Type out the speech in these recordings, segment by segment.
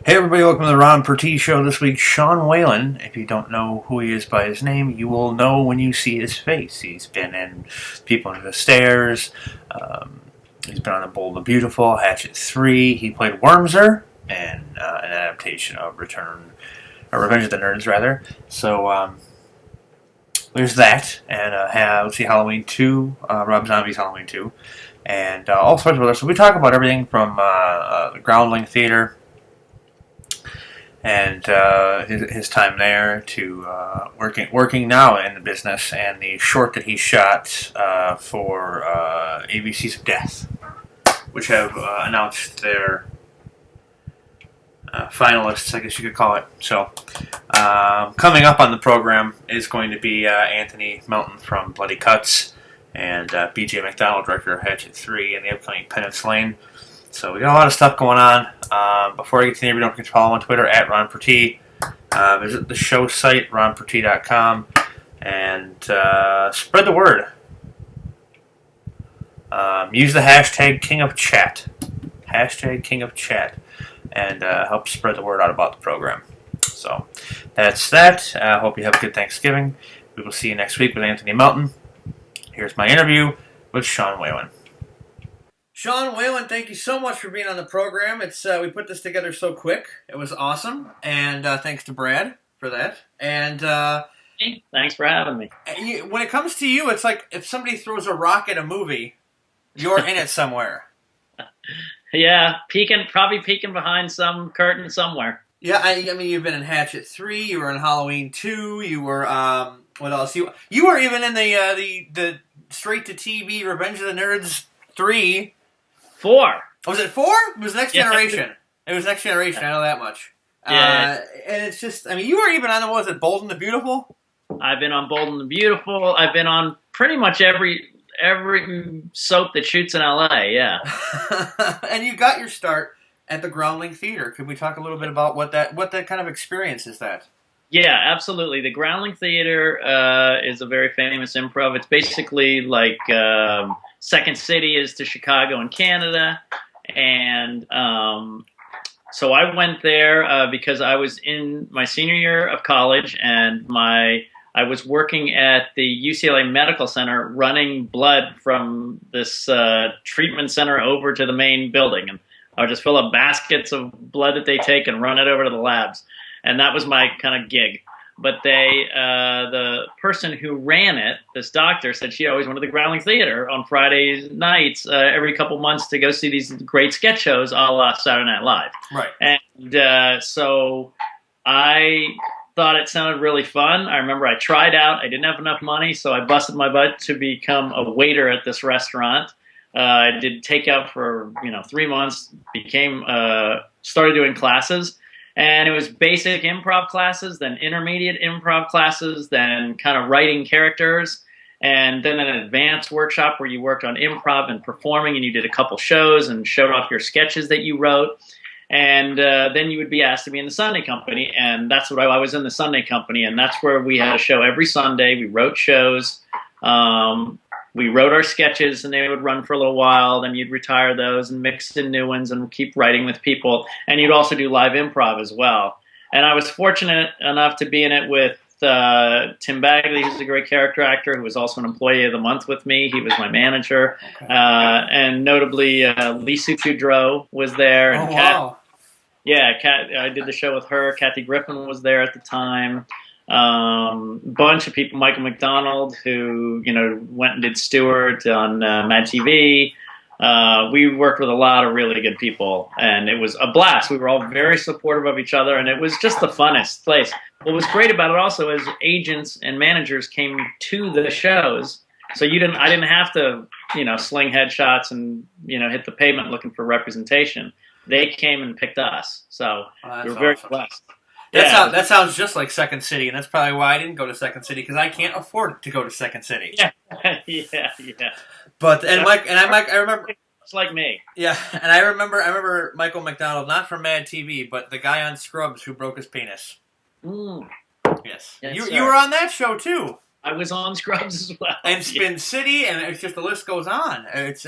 Hey everybody, welcome to the Ron Purtee Show. This week, Sean Whalen. If you don't know who he is by his name, you will know when you see his face. He's been in People Under the Stairs. He's been on The Bold and the Beautiful, Hatchet 3. He played Wormser in an adaptation of Revenge of the Nerds, rather. So, there's that. And let's see, Halloween 2, Rob Zombie's Halloween 2. And all sorts of other. So we talk about everything from the Groundlings Theater and his time there to working now in the business, and the short that he shot for ABC's of Death, which have announced their finalists, I guess you could call it. So coming up on the program is going to be Anthony Melton from Bloody Cuts and B.J. McDonald, director of Hatchet 3 and the upcoming Penance Lane. So we got a lot of stuff going on. Before I get to the interview, don't forget to follow on Twitter at Ron Purtee. Visit the show site, ronpurtee.com, and spread the word. Use the hashtag #KingofChat. Hashtag #KingofChat. And help spread the word out about the program. So that's that. I hope you have a good Thanksgiving. We will see you next week with Anthony Melton. Here's my interview with Sean Whalen. Sean Whalen, thank you so much for being on the program. It's we put this together so quick. It was awesome, and thanks to Brad for that. And hey, thanks for having me. When it comes to you, it's like if somebody throws a rock at a movie, you're in it somewhere. Yeah, probably peeking behind some curtain somewhere. Yeah, I mean, you've been in Hatchet 3, you were in Halloween 2, you were what else? You were even in the straight to TV Revenge of the Nerds 3. 4. Was it 4? It was Next Generation. It was Next Generation, I know that much. Yeah. And it's just, I mean, you were even on, what was it, Bold and the Beautiful? I've been on Bold and the Beautiful. I've been on pretty much every soap that shoots in LA, yeah. And you got your start at the Groundlings Theater. Could we talk a little bit about what that kind of experience is that? Yeah, absolutely. The Groundlings Theater is a very famous improv. It's basically like Second City is to Chicago in Canada. And so I went there because I was in my senior year of college, and I was working at the UCLA Medical Center running blood from this treatment center over to the main building. And I would just fill up baskets of blood that they take and run it over to the labs. And that was my kind of gig. But the person who ran it, this doctor, said she always went to the Groundlings Theater on Friday nights every couple months to go see these great sketch shows a la Saturday Night Live. Right. And so I thought it sounded really fun. I remember I tried out. I didn't have enough money, so I busted my butt to become a waiter at this restaurant. I did takeout for 3 months, started doing classes. And it was basic improv classes, then intermediate improv classes, then kind of writing characters, and then an advanced workshop where you worked on improv and performing, and you did a couple shows and showed off your sketches that you wrote. And then you would be asked to be in the Sunday Company, and that's what I was in the Sunday Company, and that's where we had a show every Sunday. We wrote shows. We wrote our sketches, and they would run for a little while. Then you'd retire those and mix in new ones and keep writing with people. And you'd also do live improv as well. And I was fortunate enough to be in it with Tim Bagley, who's a great character actor, who was also an employee of the month with me. He was my manager. Okay. And notably, Lisa Kudrow was there. And wow. I did the show with her. Kathy Griffin was there at the time. Bunch of people, Michael McDonald, who went and did Stewart on Mad TV. We worked with a lot of really good people, and it was a blast. We were all very supportive of each other, and it was just the funnest place. What was great about it also is agents and managers came to the shows, so I didn't have to sling headshots and hit the pavement looking for representation. They came and picked us, so we were very blessed. That sounds just like Second City, and that's probably why I didn't go to Second City, because I can't afford to go to Second City. Yeah, yeah. But I remember it's like me. Yeah, and I remember Michael McDonald, not from Mad TV, but the guy on Scrubs who broke his penis. Mm. Yes, you were on that show too. I was on Scrubs as well. And Spin City, and it's just the list goes on. It's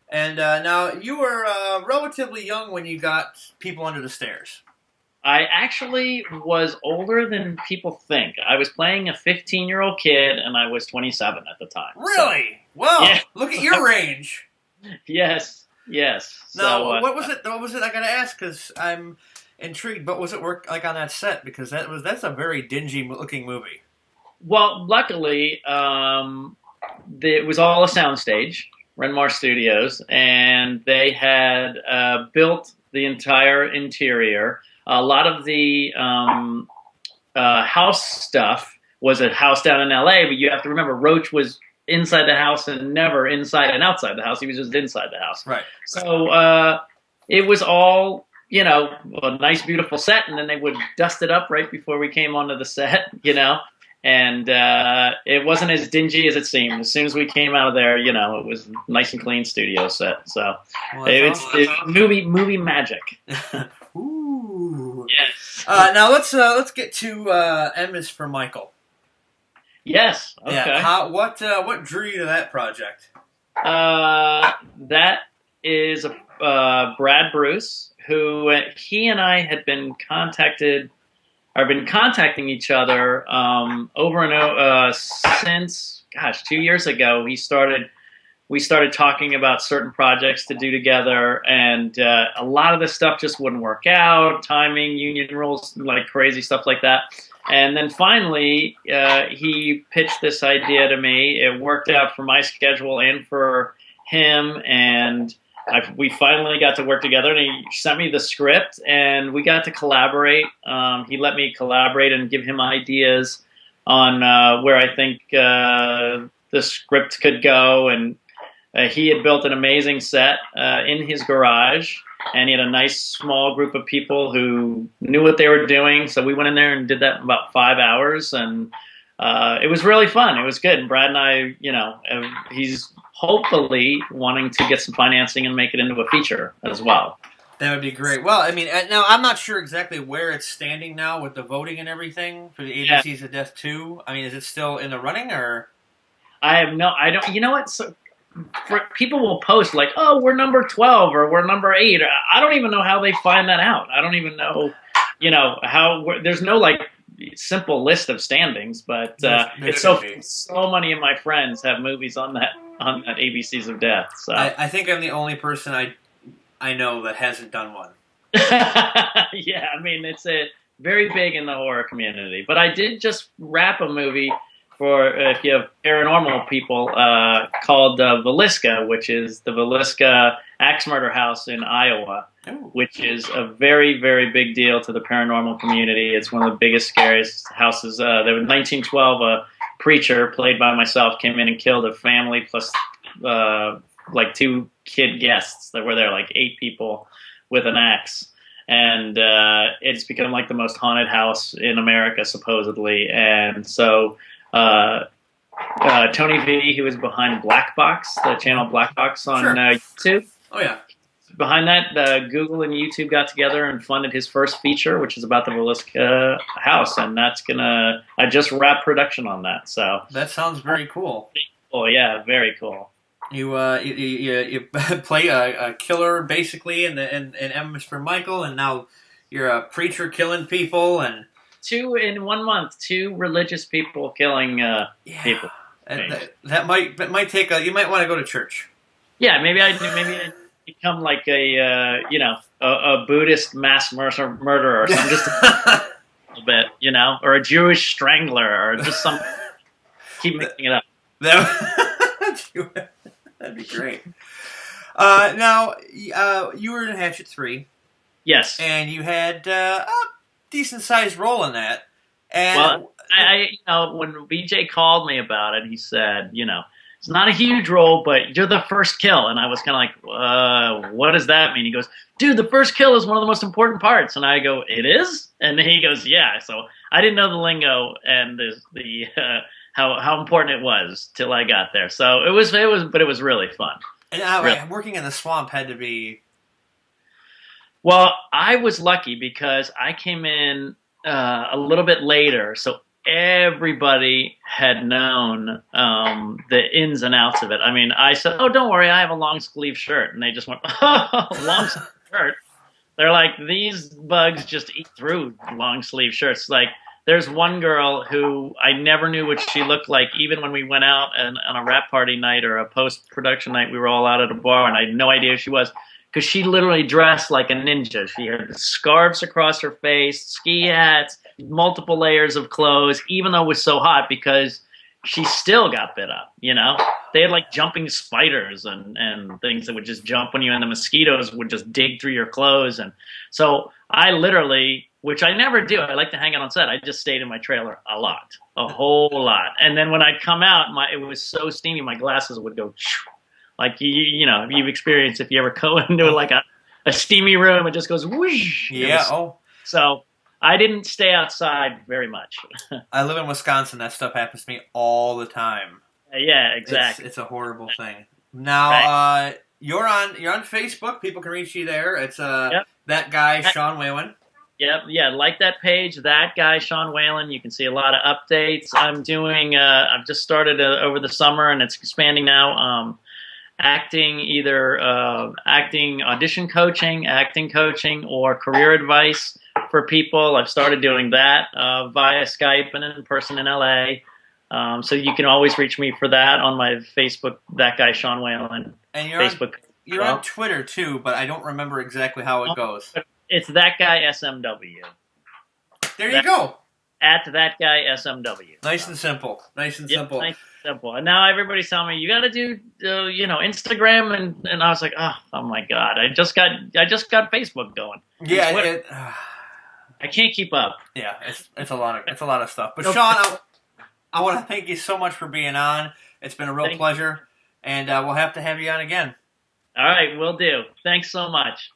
And now you were relatively young when you got People Under the Stairs. I actually was older than people think. I was playing a 15-year-old kid, and I was 27 at the time. Really? So, Well, yeah. look at your range. Yes. Yes. So, Now, what was it? What was it? I gotta ask because I'm intrigued. But was it work like on that set? Because that's a very dingy looking movie. well, luckily, it was all a soundstage, Renmar Studios, and they had built the entire interior. A lot of the house stuff was a house down in LA, but you have to remember Roach was inside the house and never inside and outside the house. He was just inside the house. Right. So it was all, a nice, beautiful set, and then they would dust it up right before we came onto the set, and it wasn't as dingy as it seemed. As soon as we came out of there, it was a nice and clean studio set. So it's movie magic. Ooh. Yes. Now let's get to M is for Michael. Yes. Okay. Yeah. What drew you to that project? That is Brad Bruce, who he and I had been contacting each other over and over since 2 years ago. We started talking about certain projects to do together, and a lot of the stuff just wouldn't work out. Timing, union rules, like crazy stuff like that. And then finally, he pitched this idea to me. It worked out for my schedule and for him, and we finally got to work together. And he sent me the script, and we got to collaborate. He let me collaborate and give him ideas on where I think the script could go. And he had built an amazing set in his garage, and he had a nice small group of people who knew what they were doing. So we went in there and did that in about 5 hours, and it was really fun. It was good. And Brad and I, he's hopefully wanting to get some financing and make it into a feature as well. That would be great. Well, I mean, now I'm not sure exactly where it's standing now with the voting and everything for the ABCs of Death 2. I mean, is it still in the running, or? I don't. You know what? So, people will post like, "Oh, we're number 12 or we're number 8." I don't even know how they find that out. I don't even know, how. There's no like simple list of standings, but it's so many of my friends have movies on that ABCs of Death. So I think I'm the only person I know that hasn't done one. Yeah, I mean it's very big in the horror community. But I did just wrap a movie for if you have paranormal people called Villisca, which is the Villisca Axe Murder House in Iowa, which is a very, very big deal to the paranormal community. It's one of the biggest, scariest houses. There was 1912, a preacher played by myself came in and killed a family plus like 2 kid guests that were there, like 8 people with an axe. And it's become like the most haunted house in America, supposedly. And so Tony V, who is behind Black Box, the channel Black Box on YouTube. Oh, yeah. Behind that, Google and YouTube got together and funded his first feature, which is about the Villisca house. And I just wrapped production on that. So that sounds very cool. Oh, yeah, very cool. You play a killer basically in M is for Michael, and now you're a preacher killing people, and 2 in 1 month, 2 religious people killing people. That might take you might want to go to church. Yeah, maybe I become like a Buddhist mass murderer or something, just a little bit, or a Jewish strangler, or just some. Keep making it up. That'd be great. Now, you were in Hatchet 3. Yes. And you had a decent-sized role in that. And well, when BJ called me about it, he said, it's not a huge role, but you're the first kill. And I was kind of like, what does that mean? He goes, dude, the first kill is one of the most important parts. And I go, it is? And he goes, yeah. So I didn't know the lingo and the how important it was till I got there. So it was really fun. And working in the swamp had to be. Well, I was lucky because I came in a little bit later. So everybody had known the ins and outs of it. I mean, I said, "Oh, don't worry, I have a long sleeve shirt," and they just went, "Oh, long sleeve shirt." They're like, these bugs just eat through long sleeve shirts. Like, there's one girl who I never knew what she looked like, even when we went out on a wrap party night or a post production night. We were all out at a bar, and I had no idea who she was because she literally dressed like a ninja. She had scarves across her face, ski hats, multiple layers of clothes, even though it was so hot because she still got bit up, you know? They had like jumping spiders and things that would just jump on you, and the mosquitoes would just dig through your clothes. And so I literally, which I never do, I like to hang out on set. I just stayed in my trailer a whole lot. And then when I'd come out, it was so steamy, my glasses would go, like, you know, you've experienced if you ever go into like a steamy room, it just goes whoosh. Yeah. So I didn't stay outside very much. I live in Wisconsin. That stuff happens to me all the time. Yeah, exactly. It's a horrible thing. Now, right. You're on Facebook. People can reach you there. It's Yep. that guy, Sean Whalen. Yep, yeah, like that page, that guy, Sean Whalen. You can see a lot of updates. I'm doing, I've just started over the summer, and it's expanding now. Acting, either acting audition coaching, acting coaching, or career advice for people. I've started doing that via Skype and in person in LA. So you can always reach me for that on my Facebook, that guy, Sean Whalen. And you're well. on Twitter too, but I don't remember exactly how it goes. It's that guy SMW. There you go. At that guy SMW. Nice and simple. Nice and simple. Nice and simple. And now everybody's telling me you got to do, Instagram, and I was like, oh my god, I just got Facebook going. Yeah, I can't keep up. Yeah, it's a lot of stuff. But Sean, I want to thank you so much for being on. It's been a real pleasure, and we'll have to have you on again. All right, will do. Thanks so much.